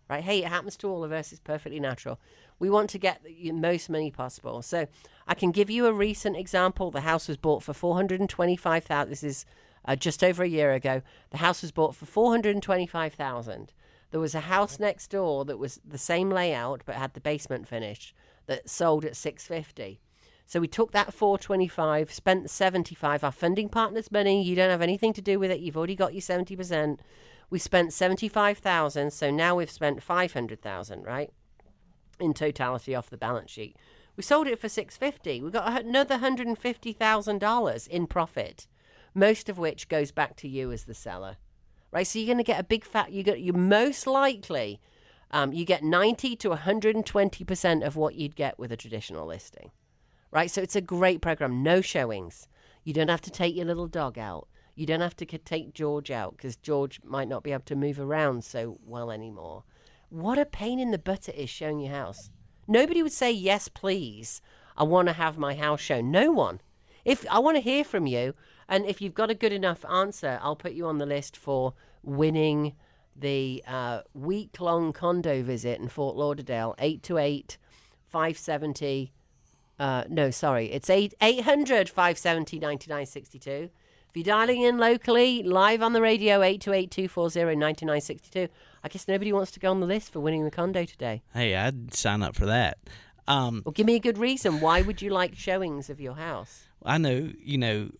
Right? Hey, it happens to all of us. It's perfectly natural. We want to get the most money possible. So I can give you a recent example. The house was bought for $425,000. This is just over a year ago. The house was bought for $425,000. There was a house next door that was the same layout but had the basement finished that sold at $650,000. So we took that $425,000, spent $75,000, our funding partner's money. You don't have anything to do with it. You've already got your 70%. We spent $75,000, so now we've spent $500,000, right? In totality off the balance sheet. We sold it for $650,000. We got another $150,000 in profit, most of which goes back to you as the seller, right? So you're going to get a big fat. You most likely, you get 90 to 120% of what you'd get with a traditional listing. Right, so it's a great program. No showings. You don't have to take your little dog out. You don't have to take George out because George might not be able to move around so well anymore. What a pain in the butt it is showing your house. Nobody would say, yes, please, I want to have my house shown. No one. If I want to hear from you, and if you've got a good enough answer, I'll put you on the list for winning the week-long condo visit in Fort Lauderdale, 828-570. It's 800-570-9962. If you're dialing in locally, live on the radio, 828-240-9962. I guess nobody wants to go on the list for winning the condo today. Hey, I'd sign up for that. Well, give me a good reason. Why would you like showings of your house? I know, you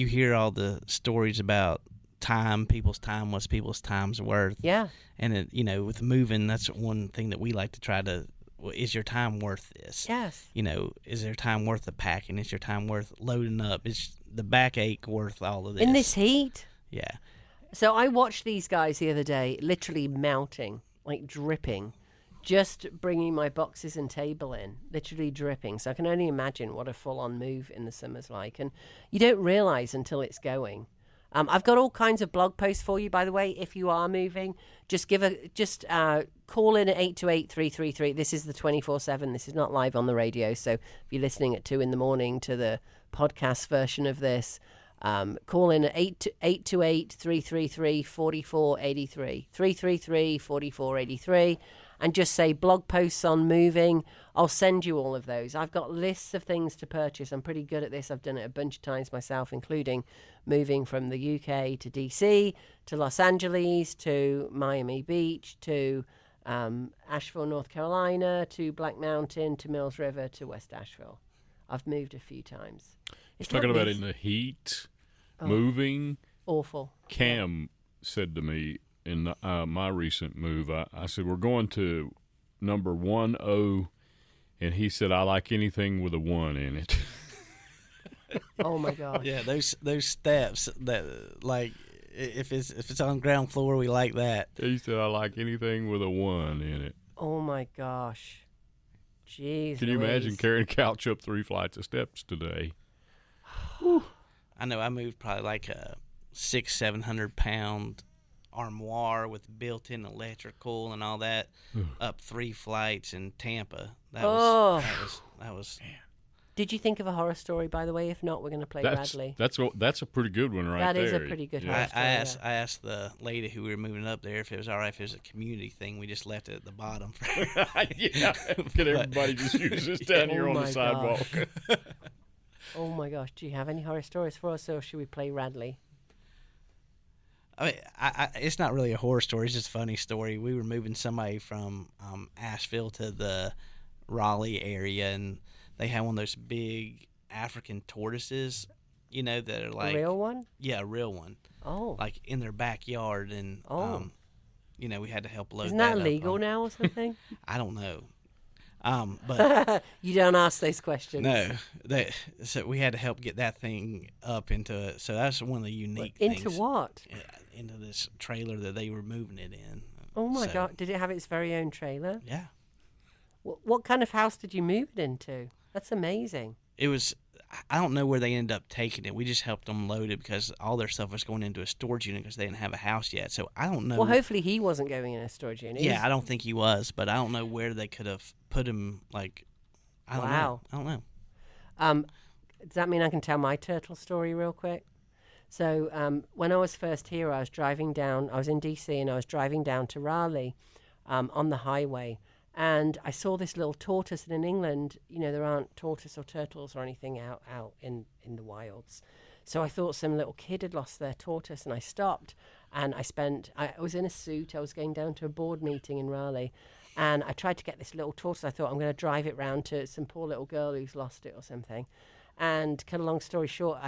hear all the stories about time, people's time, what's people's time's worth. Yeah. And, with moving, that's one thing that we like to try to, is your time worth this? Yes. Is there time worth the packing? Is your time worth loading up? Is the backache worth all of this? In this heat? Yeah. So I watched these guys the other day literally melting, like dripping, just bringing my boxes and table in, literally dripping. So I can only imagine what a full-on move in the summer's like. And you don't realize until it's going. I've got all kinds of blog posts for you, by the way. If you are moving, just call in at 828-333. This is the 24/7. This is not live on the radio. So if you're listening at 2 a.m. to the podcast version of this, call in at 828-333-4483. 333-4483. And just say blog posts on moving. I'll send you all of those. I've got lists of things to purchase. I'm pretty good at this. I've done it a bunch of times myself, including moving from the UK to DC, to Los Angeles, to Miami Beach, to Asheville, North Carolina, to Black Mountain, to Mills River, to West Asheville. I've moved a few times. It's talking about in the heat, moving. Awful. Cam said to me, in my recent move, I said, we're going to number 10, and he said, I like anything with a 1 in it. Oh, my gosh. Yeah, those steps, that like, if it's on ground floor, we like that. He said, I like anything with a 1 in it. Oh, my gosh. Jeez. Can you imagine carrying a couch up 3 flights of steps today? I know I moved probably like a 600-700 pound armoire with built-in electrical and all that up 3 flights in Tampa. That was Did you think of a horror story, by the way? If not, we're going to play Radley. That's a pretty good one right there. That is a pretty good horror story. I asked the lady who we were moving up there if it was all right if it was a community thing. We just left it at the bottom. For Yeah, could everybody just use this down here on the sidewalk? Oh my gosh! Do you have any horror stories for us, or should we play Radley? I mean, it's not really a horror story. It's just a funny story. We were moving somebody from Asheville to the Raleigh area, and they had one of those big African tortoises, that are like... A real one? Yeah, a real one. Oh. Like in their backyard, and, we had to help load Isn't that up illegal now or something? I don't know. But you don't ask those questions. No. So we had to help get that thing up into it. So that's one of the unique things. Into what? Into this trailer that they were moving it in. Oh, my God. Did it have its very own trailer? Yeah. What kind of house did you move it into? That's amazing. It was, I don't know where they ended up taking it. We just helped them load it because all their stuff was going into a storage unit because they didn't have a house yet. So I don't know. Well, hopefully he wasn't going in a storage unit. Yeah, I don't think he was, but I don't know where they could have put him. Like, I don't know. I don't know. Does that mean I can tell my turtle story real quick? So when I was first here, I was in D.C. and I was driving down to Raleigh on the highway. And I saw this little tortoise, and in England, there aren't tortoise or turtles or anything out in the wilds. So I thought some little kid had lost their tortoise, and I stopped. And I was in a suit. I was going down to a board meeting in Raleigh, and I tried to get this little tortoise. I thought I'm going to drive it round to some poor little girl who's lost it or something. And cut a long story short,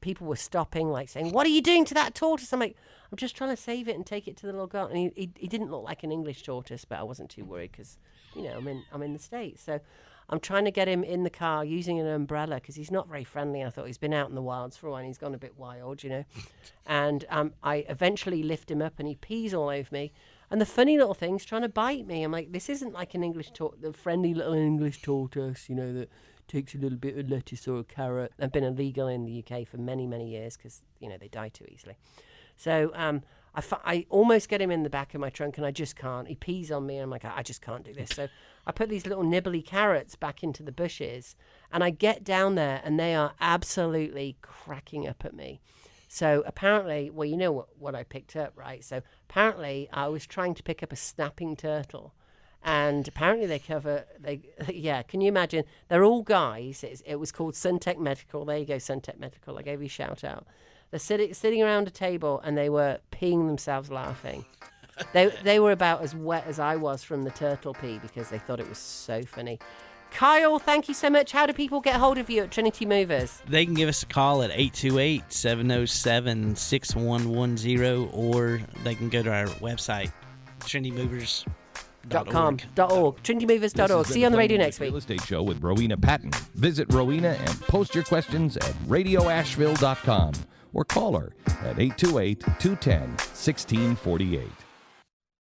people were stopping, like saying, "What are you doing to that tortoise?" I'm like, "I'm just trying to save it and take it to the little girl." And he didn't look like an English tortoise, but I wasn't too worried because, I'm in the States. So I'm trying to get him in the car using an umbrella because he's not very friendly. I thought he's been out in the wilds for a while and he's gone a bit wild, And I eventually lift him up and he pees all over me. And the funny little thing's trying to bite me. I'm like, this isn't like an the friendly little English tortoise, that takes a little bit of lettuce or a carrot. I've been illegal in the UK for many, many years because, they die too easily. So I almost get him in the back of my trunk and I just can't. He pees on me and I'm like, I just can't do this. So I put these little nibbly carrots back into the bushes and I get down there and they are absolutely cracking up at me. So apparently, well, you know what I picked up, right? So apparently I was trying to pick up a snapping turtle. And apparently can you imagine? They're all guys. It was called Suntech Medical. There you go, Suntech Medical. I gave you a shout out. They're sitting around a table and they were peeing themselves laughing. They were about as wet as I was from the turtle pee because they thought it was so funny. Kyle, thank you so much. How do people get hold of you at Trinity Movers? They can give us a call at 828-707-6110 or they can go to our website, trinitymovers.org. trinitymovers.org. See you on the radio next week. Real Estate Show with Rowena Patton. Visit Rowena and post your questions at radioasheville.com or call her at 828-210-1648.